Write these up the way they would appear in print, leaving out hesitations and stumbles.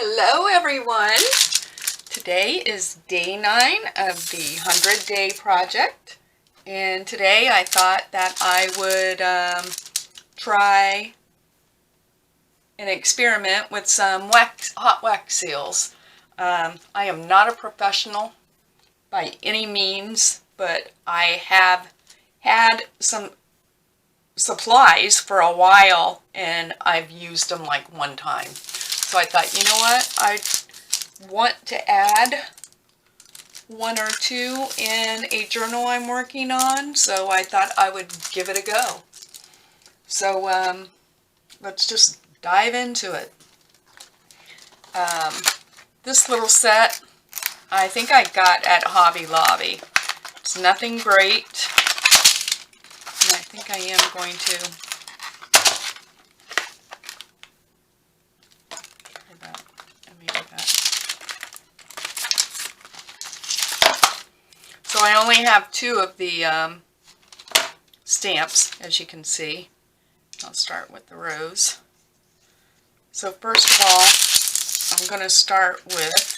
Hello everyone! Today is day 9 of the 100-day project, and today I thought that I would try an experiment with some hot wax seals. I am not a professional by any means, but I have had some supplies for a while and I've used them like one time. So I thought, you know what, I want to add one or two in a journal I'm working on, so I thought I would give it a go. So let's just dive into it. This little set I think I got at Hobby Lobby. It's nothing great, and I think I am going to try that. Maybe that. So I only have 2 of the stamps, as you can see. I'll start with the rose. So first of all, I'm going to start with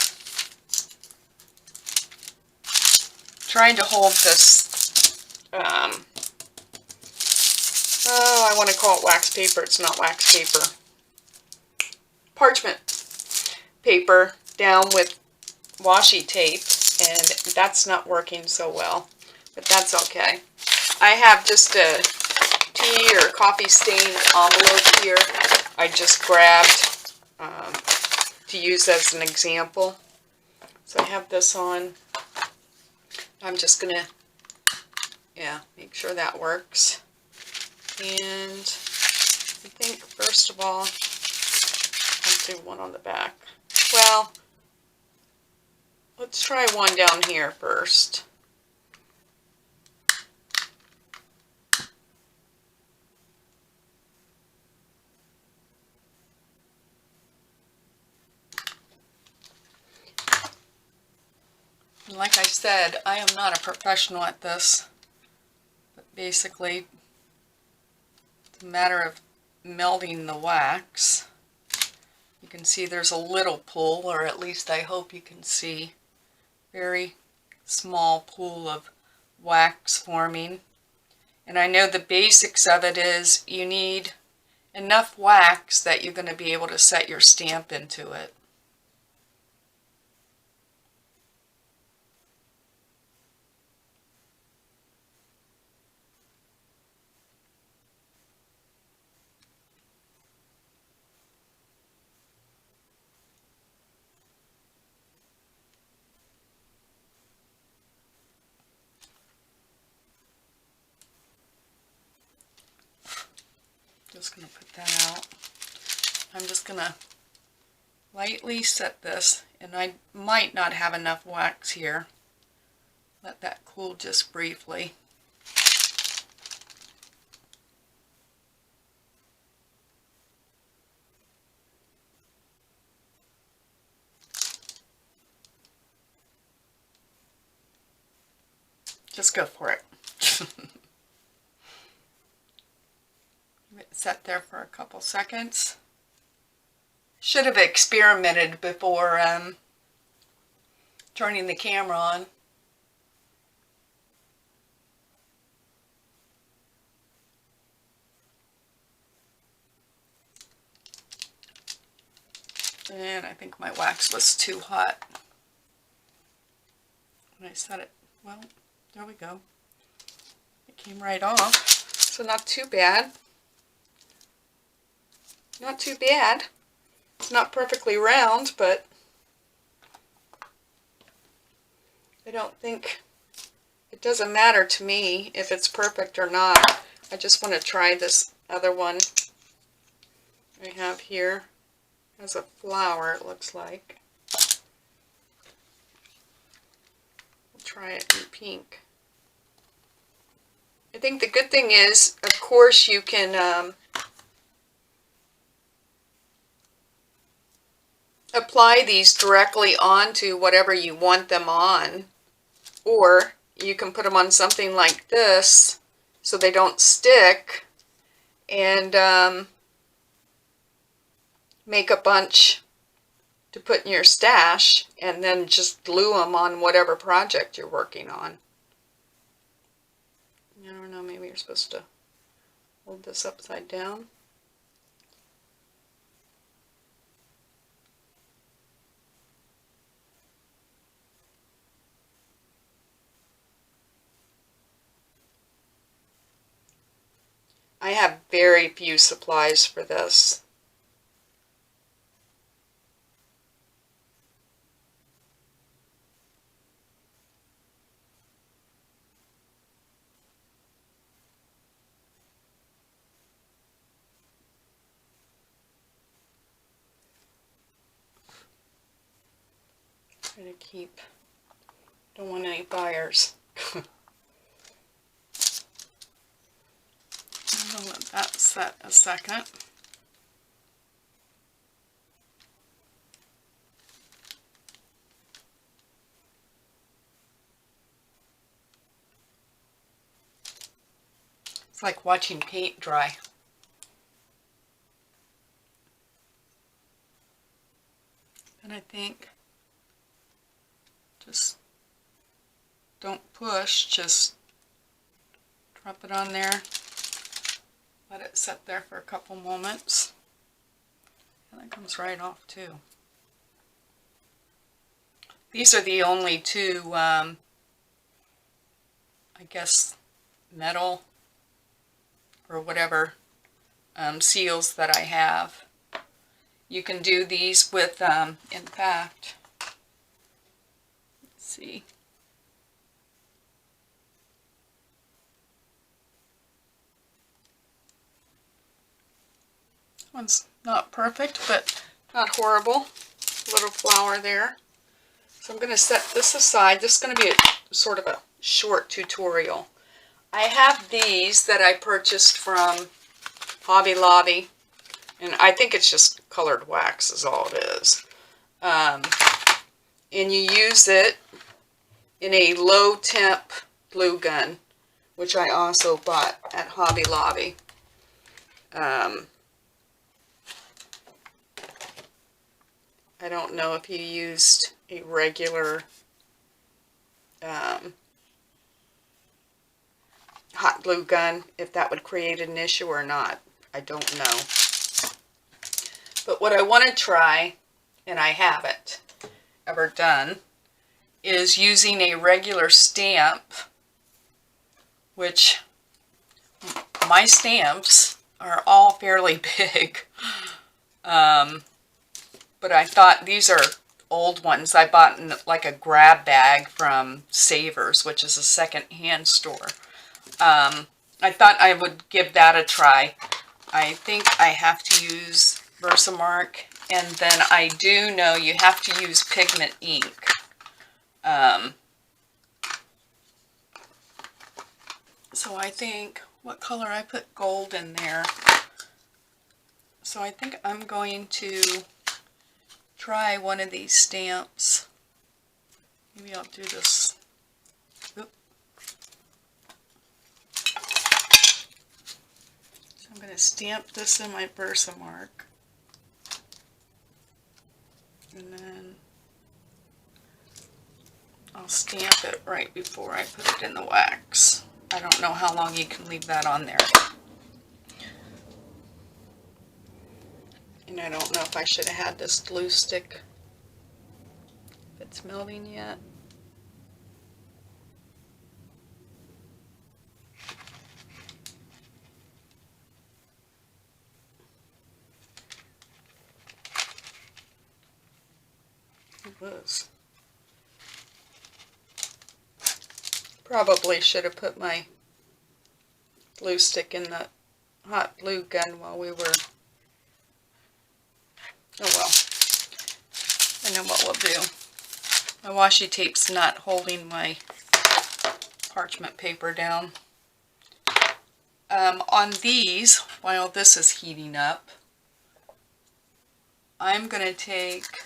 trying to hold this, I want to call it wax paper. It's not wax paper. Parchment paper down with washi tape, and that's not working so well, but that's okay. I have just a tea or coffee stained envelope here I just grabbed to use as an example. So I have this on. I'm just gonna make sure that works. And I think first of all I'll do one on the back. Well, let's try one down here first. And like I said, I am not a professional at this, but basically it's a matter of melding the wax. You can see there's a little pool, or at least I hope you can see, very small pool of wax forming. And I know the basics of it is you need enough wax that you're going to be able to set your stamp into it. Just going to put that out. I'm just going to lightly set this, and I might not have enough wax here. Let that cool just briefly. Just go for it. Set there for a couple seconds. Should have experimented before turning the camera on. And I think my wax was too hot when I set it. Well, there we go. It came right off. So not too bad. Not too bad. It's not perfectly round, but I don't think it doesn't matter to me if it's perfect or not. I just want to try this other one I have here. It has a flower, it looks like. We'll try it in pink. I think the good thing is, of course, you can apply these directly onto whatever you want them on, or you can put them on something like this so they don't stick, and make a bunch to put in your stash and then just glue them on whatever project you're working on. I don't know, maybe you're supposed to hold this upside down. I have very few supplies for this. Try to keep, don't want any fires. I'll let that set a second. It's like watching paint dry. And I think just don't push, just drop it on there, let it sit there for a couple moments, and it comes right off too. These are the only two, I guess, metal or whatever seals that I have. You can do these with, in fact, let's see. One's not perfect, but not horrible. Little flower there. So I'm going to set this aside. This is going to be a sort of a short tutorial. I have these that I purchased from Hobby Lobby, and I think it's just colored wax is all it is. And you use it in a low temp glue gun, which I also bought at Hobby Lobby. I don't know if you used a regular hot glue gun, if that would create an issue or not. I don't know. But what I want to try, and I haven't ever done, is using a regular stamp, which my stamps are all fairly big. But I thought these are old ones I bought in like a grab bag from Savers, which is a second-hand store. I thought I would give that a try. I think I have to use Versamark, and then I do know you have to use pigment ink. So I think, what color? I put gold in there. So I think I'm going to try one of these stamps. Maybe I'll do this. Oop. So I'm going to stamp this in my Versamark. And then I'll stamp it right before I put it in the wax. I don't know how long you can leave that on there. And I don't know if I should have had this glue stick, if it's melting yet. It was. Probably should have put my glue stick in the hot glue gun while we were... Oh well. I know what we'll do. My washi tape's not holding my parchment paper down. On these, while this is heating up, I'm going to take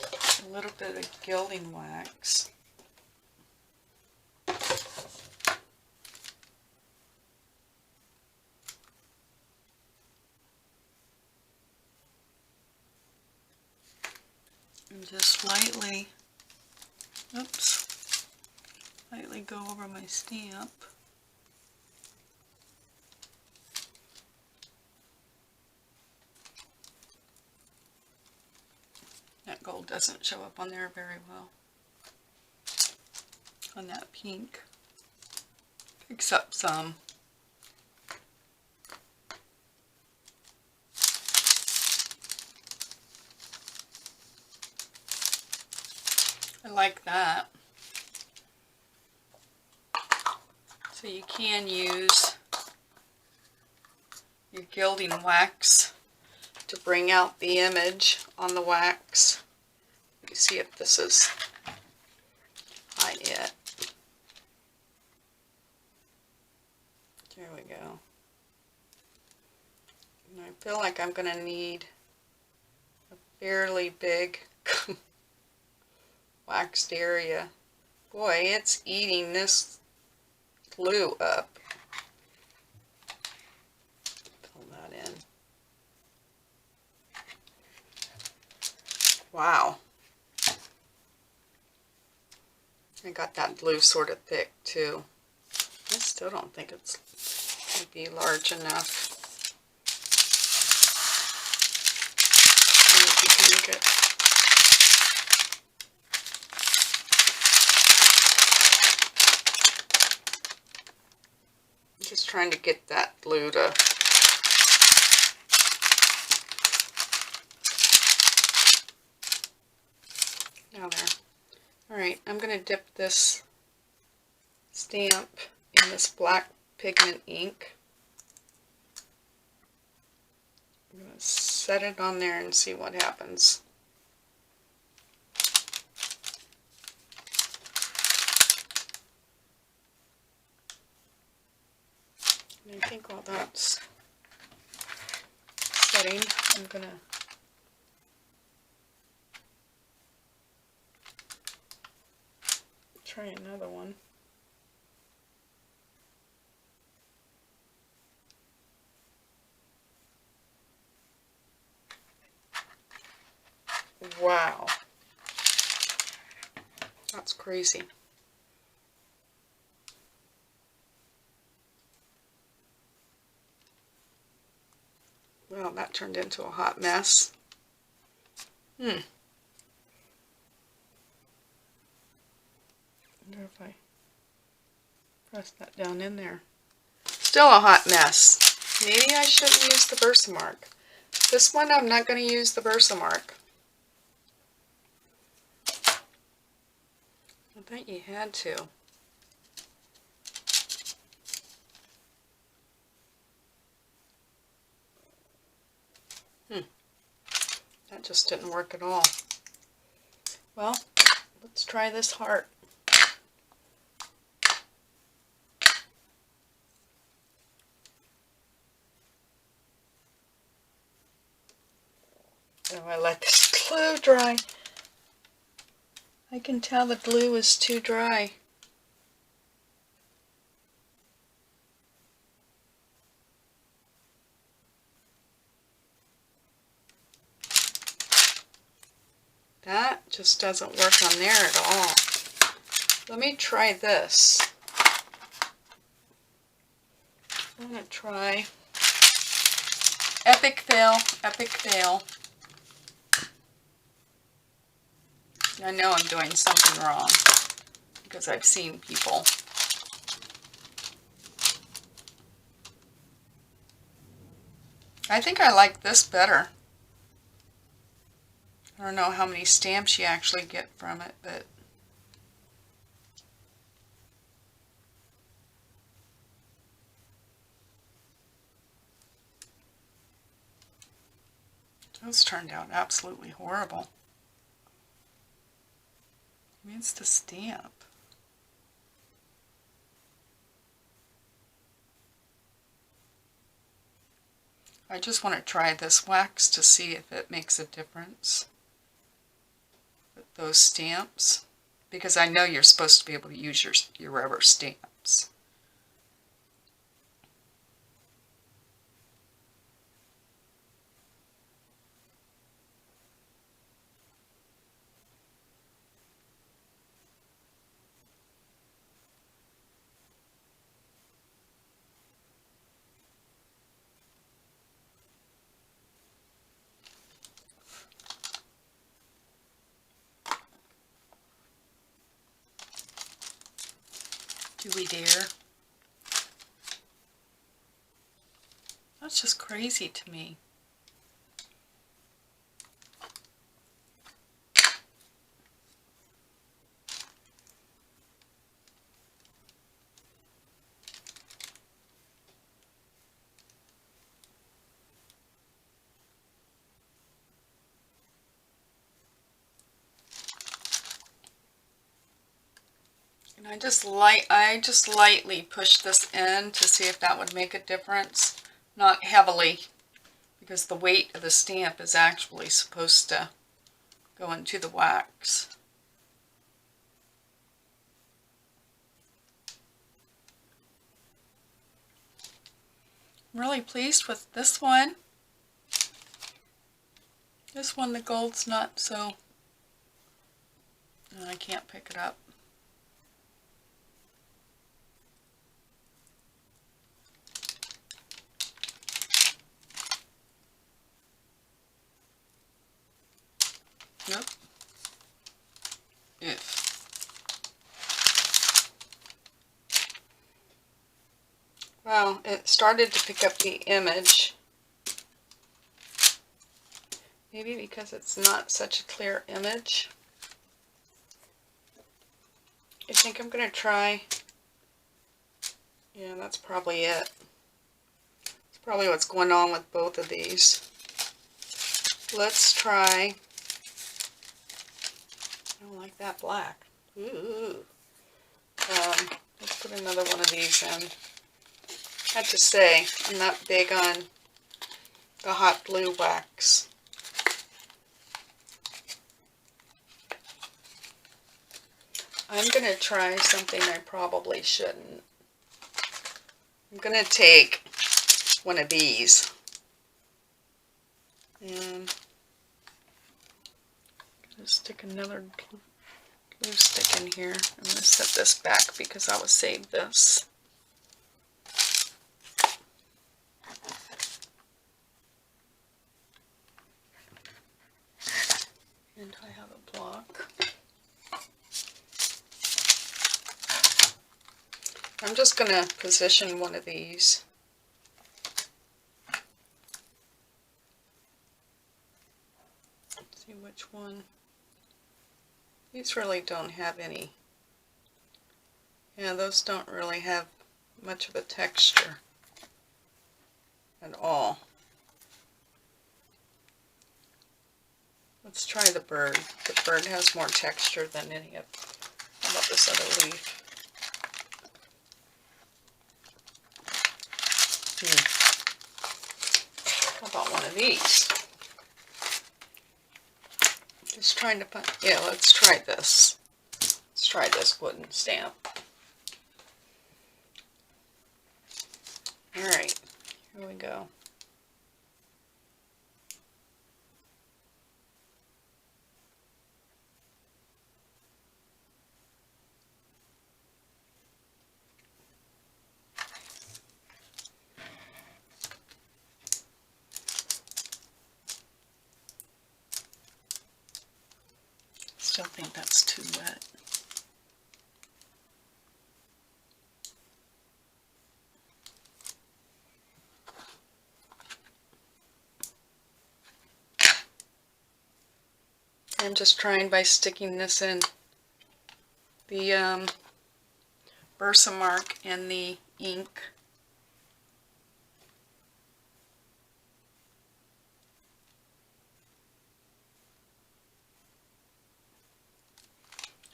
a little bit of gilding wax. just lightly, oops, lightly go over my stamp. That gold doesn't show up on there very well, on that pink, except some. I like that. So you can use your gilding wax to bring out the image on the wax. Let me see if this is hot yet. There we go. And I feel like I'm going to need a fairly big waxed area. Boy, it's eating this glue up. Fill that in. Wow. I got that glue sort of thick too. I still don't think it's going to be large enough. If you can make it. I'm just trying to get that glue to now there. Alright, I'm going to dip this stamp in this black pigment ink. I'm going to set it on there and see what happens. And I think while that's setting, I'm going to try another one. Wow. That's crazy. Well, that turned into a hot mess. Wonder if I press that down in there. Still a hot mess. Maybe I shouldn't use the Versamark. This one I'm not going to use the Versamark. I thought you had to. That just didn't work at all. Well, let's try this heart. Oh, I let this glue dry. I can tell the glue is too dry. That just doesn't work on there at all. Let me try this. I'm going to try Epic Fail, Epic Fail. I know I'm doing something wrong because I've seen people. I think I like this better. I don't know how many stamps you actually get from it, but those turned out absolutely horrible. I mean, it's the stamp. I just want to try this wax to see if it makes a difference with those stamps, because I know you're supposed to be able to use your rubber stamps. Do we dare? That's just crazy to me. And I just lightly push this in to see if that would make a difference. Not heavily, because the weight of the stamp is actually supposed to go into the wax. I'm really pleased with this one. This one, the gold's not so... I can't pick it up. Nope. Well, it started to pick up the image. Maybe because it's not such a clear image. I think I'm going to try. Yeah, that's probably it. It's probably what's going on with both of these. Let's try. I don't like that black. Ooh. Let's put another one of these in. I have to say, I'm not big on the hot glue wax. I'm going to try something I probably shouldn't. I'm going to take one of these. And I'm going to stick another glue stick in here. I'm going to set this back because I will save this. And I have a block. I'm just going to position one of these. Let's see which one. These really don't have any. Yeah, those don't really have much of a texture at all. Let's try the bird. The bird has more texture than any of. How about this other leaf? How about one of these? Just trying to find. Yeah, let's try this. Let's try this wooden stamp. Alright, here we go. Still think that's too wet. I'm just trying by sticking this in the Versamark and the ink.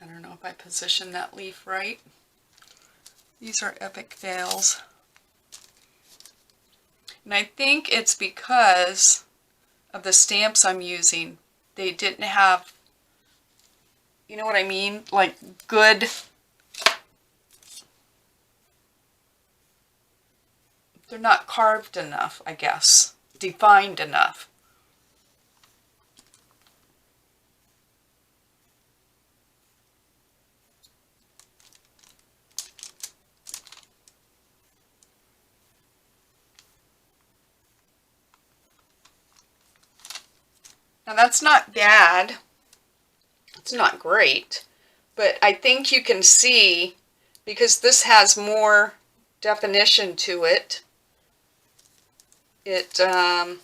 I don't know if I positioned that leaf right. These are Epic Fails. And I think it's because of the stamps I'm using. They didn't have, you know what I mean? Like good, they're not carved enough, I guess. Defined enough. Now that's not bad. It's not great. But I think you can see because this has more definition to it, the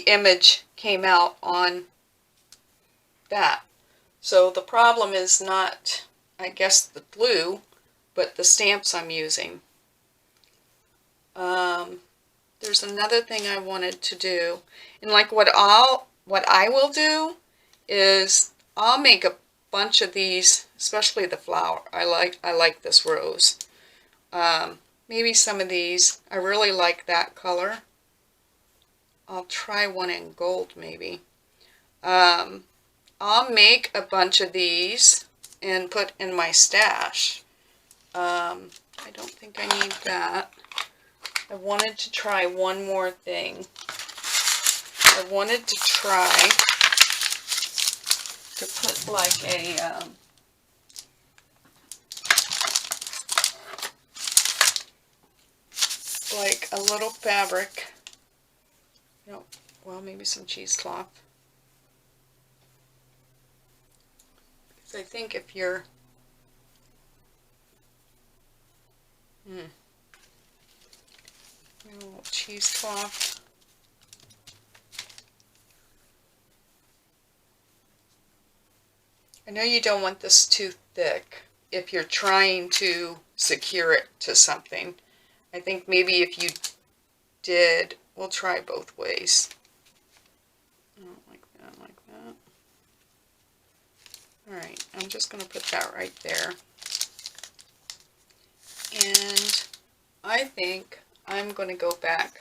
image came out on that. So the problem is not, I guess, the glue, but the stamps I'm using. There's another thing I wanted to do, and like what I will do is I'll make a bunch of these, especially the flower. I like this rose. Maybe some of these. I really like that color. I'll try one in gold maybe. I'll make a bunch of these and put in my stash. I don't think I need that. I wanted to try one more thing. I wanted to try to put like a little fabric. No, well, maybe some cheesecloth. Because I think if you're a little cheesecloth. I know you don't want this too thick if you're trying to secure it to something. I think maybe if you did, we'll try both ways. I don't like that. Alright, I'm just going to put that right there. And I think I'm going to go back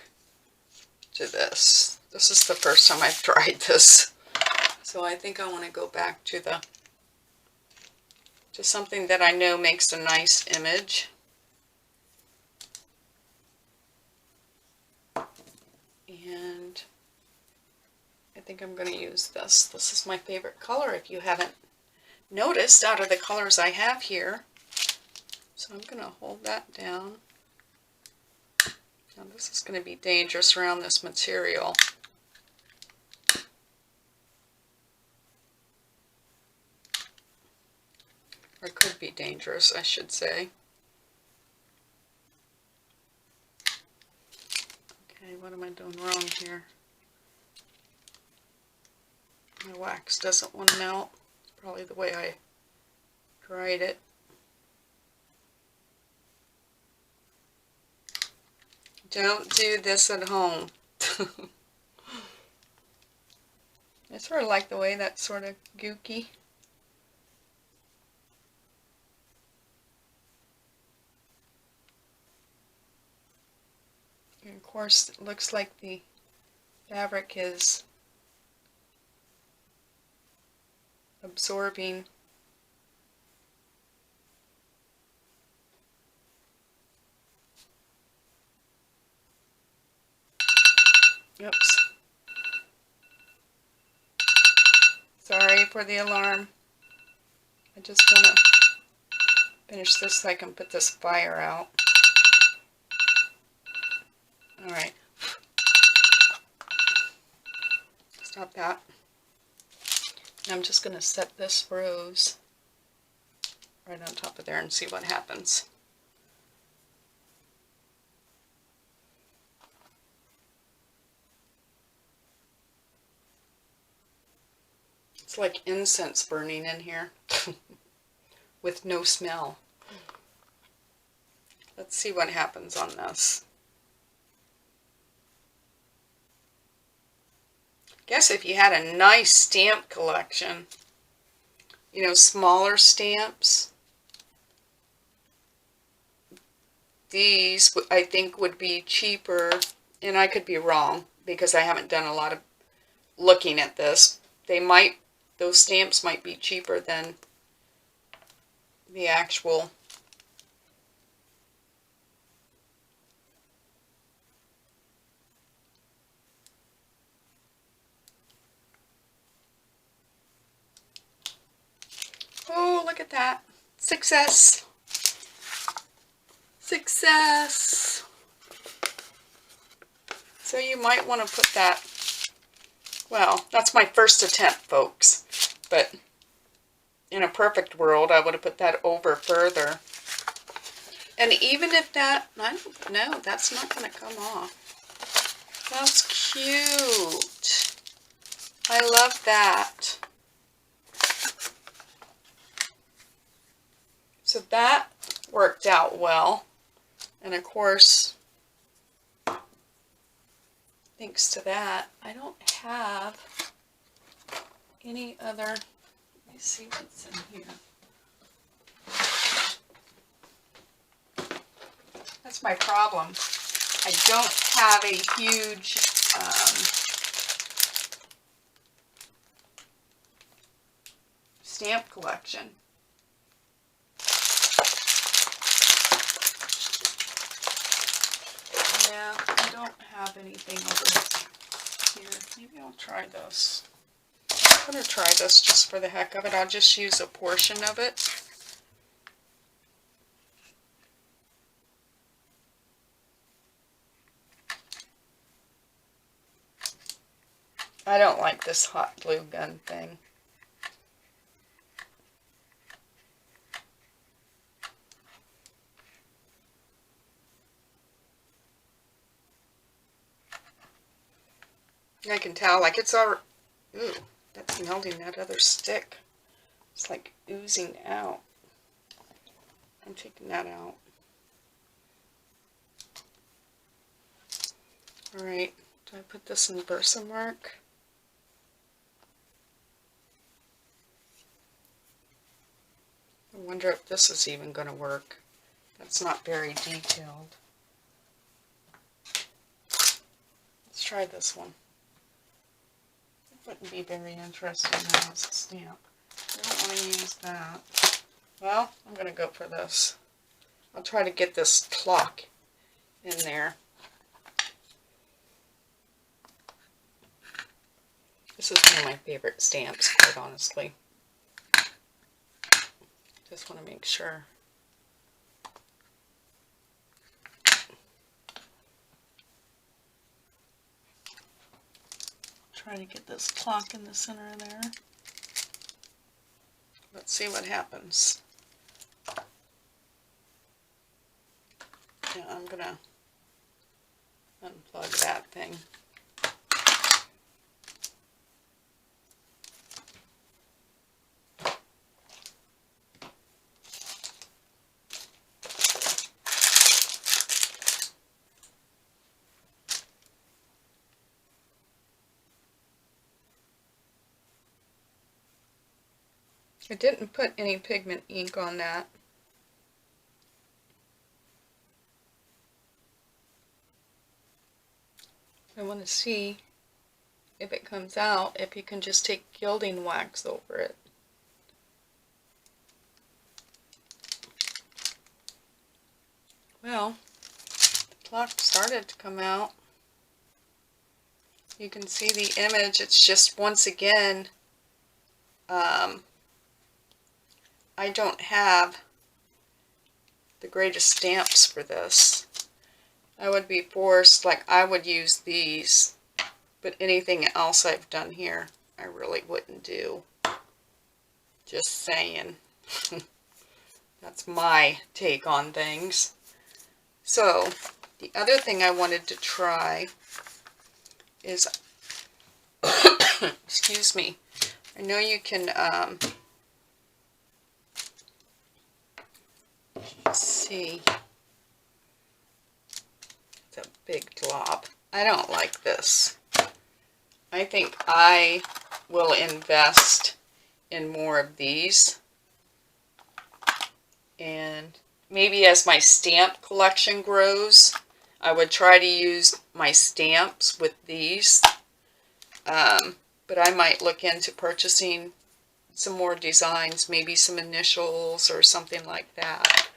to this. This is the first time I've tried this. So I think I want to go back to something that I know makes a nice image. And I think I'm going to use this. This is my favorite color if you haven't noticed out of the colors I have here. So I'm going to hold that down. Now this is going to be dangerous around this material. Or could be dangerous, I should say. Okay, what am I doing wrong here? My wax doesn't want to melt. Probably the way I dried it. Don't do this at home. I sort of like the way that's sort of gooky. And of course, it looks like the fabric is absorbing. Oops. Sorry for the alarm. I just want to finish this so I can put this fire out. Alright. Stop that. And I'm just going to set this rose right on top of there and see what happens. It's like incense burning in here with no smell. Let's see what happens on this. I guess if you had a nice stamp collection, you know, smaller stamps, these I think would be cheaper, and I could be wrong because I haven't done a lot of looking at this. Those stamps might be cheaper than the actual Oh, look at that. Success. Success. So you might want to put that, well, that's my first attempt, folks, but in a perfect world, I would have put that over further. And even if that, I don't know, that's not going to come off. That's cute. I love that. So that worked out well. And of course, thanks to that, I don't have any other, let me see what's in here. That's my problem. I don't have a huge stamp collection. Yeah, I don't have anything over here. Maybe I'll try this. I'm going to try this just for the heck of it. I'll just use a portion of it. I don't like this hot glue gun thing. I can tell, like it's already, ooh, that's melting that other stick. It's like oozing out. I'm taking that out. Alright, do I put this in Versamark? I wonder if this is even going to work. That's not very detailed. Let's try this one. It wouldn't be very interesting now as a stamp. I don't want to use that. Well, I'm going to go for this. I'll try to get this clock in there. This is one of my favorite stamps, quite honestly. Just want to make sure. Try to get this clock in the center there. Let's see what happens. Yeah, I'm gonna unplug that thing. I didn't put any pigment ink on that. I want to see if it comes out, if you can just take gilding wax over it. Well, the clock started to come out. You can see the image. It's just, once again, I don't have the greatest stamps for this. I would be forced, like I would use these, but anything else I've done here, I really wouldn't do. Just saying. That's my take on things. So, the other thing I wanted to try is, excuse me, I know you can, let's see, it's a big glob. I don't like this. I think I will invest in more of these. And maybe as my stamp collection grows, I would try to use my stamps with these. But I might look into purchasing some more designs, maybe some initials or something like that.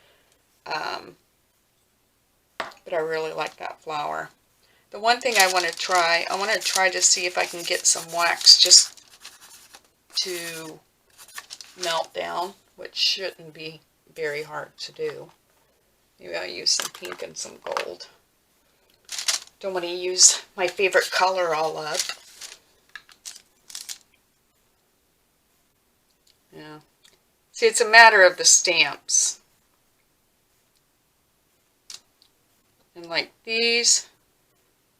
But I really like that flower. The one thing I want to try to see if I can get some wax just to melt down, which shouldn't be very hard to do. Maybe I'll use some pink and some gold. Don't want to use my favorite color all up. Yeah, See, it's a matter of the stamps. And like these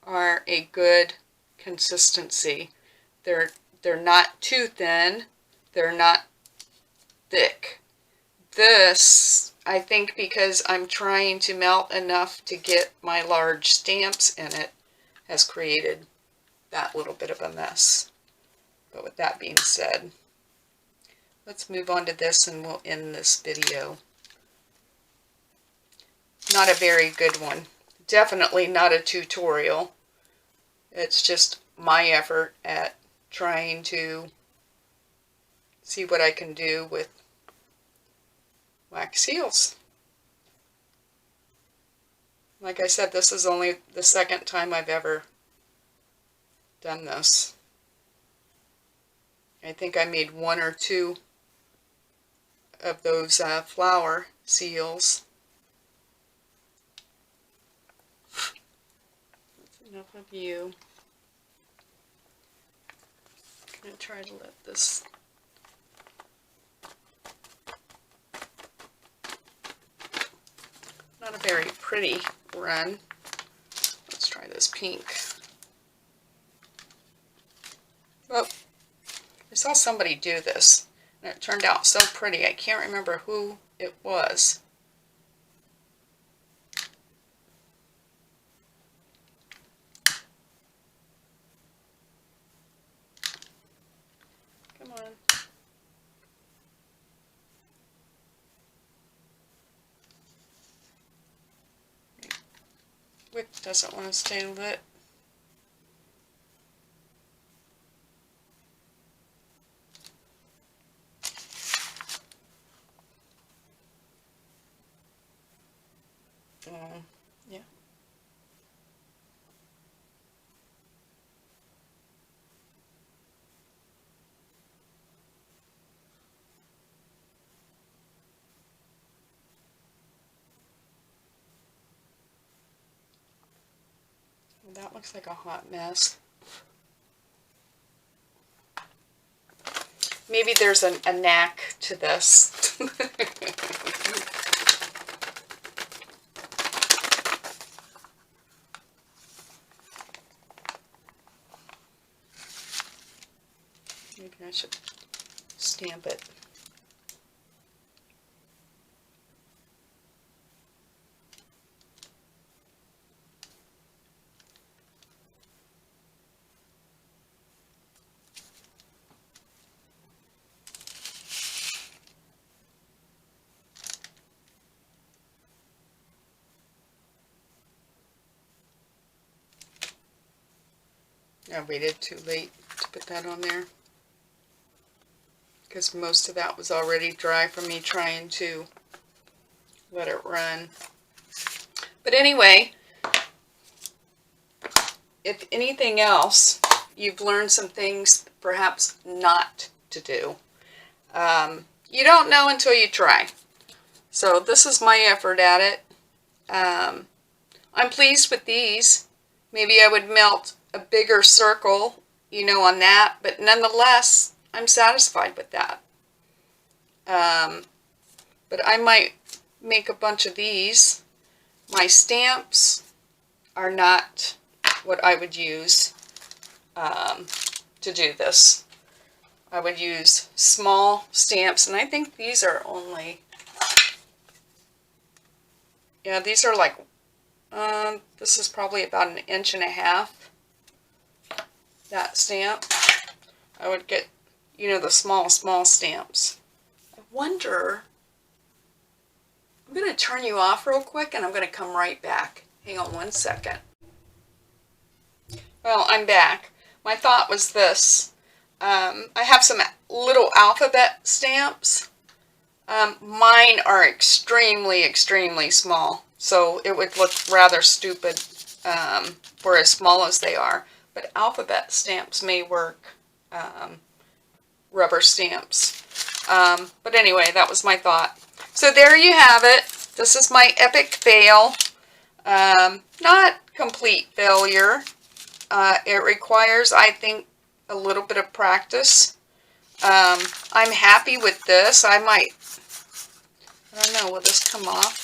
are a good consistency. They're not too thin. They're not thick. This, I think because I'm trying to melt enough to get my large stamps in it, has created that little bit of a mess. But with that being said, let's move on to this and we'll end this video. Not a very good one. Definitely not a tutorial. It's just my effort at trying to see what I can do with wax seals. Like I said, this is only the second time I've ever done this. I think I made one or two of those flower seals. That's enough of you. I'm going to try to let this not a very pretty run. Let's try this pink. Oh, I saw somebody do this, and it turned out so pretty. I can't remember who it was. Come on. Wick doesn't want to stay lit. Yeah. Well, that looks like a hot mess. Maybe there's a knack to this. Maybe I should stamp it. I waited too late to put that on there, because most of that was already dry from me trying to let it run. But anyway, if anything else, you've learned some things perhaps not to do. You don't know until you try. So this is my effort at it. I'm pleased with these. Maybe I would melt a bigger circle, you know, on that, but nonetheless, I'm satisfied with that. But I might make a bunch of these. My stamps are not what I would use to do this. I would use small stamps, and I think these are only, yeah, these are like, this is probably about 1.5 inches, that stamp. I would get, you know, the small stamps. I wonder, I'm going to turn you off real quick, and I'm going to come right back. Hang on one second. Well, I'm back. My thought was this. I have some little alphabet stamps. Mine are extremely small, so it would look rather stupid for as small as they are. But alphabet stamps may work, rubber stamps. But anyway, that was my thought. So there you have it. This is my epic fail. Not complete failure. It requires, I think, a little bit of practice. I'm happy with this. I might I don't know, will this come off?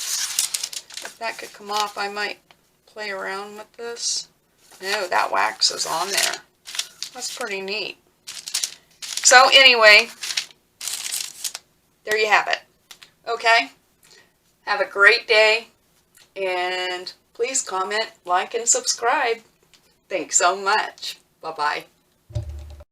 If that could come off, I might play around with this. No, that wax is on there. That's pretty neat. So anyway, there you have it. Okay? Have a great day, and please comment, like, and subscribe. Thanks so much. Bye-bye.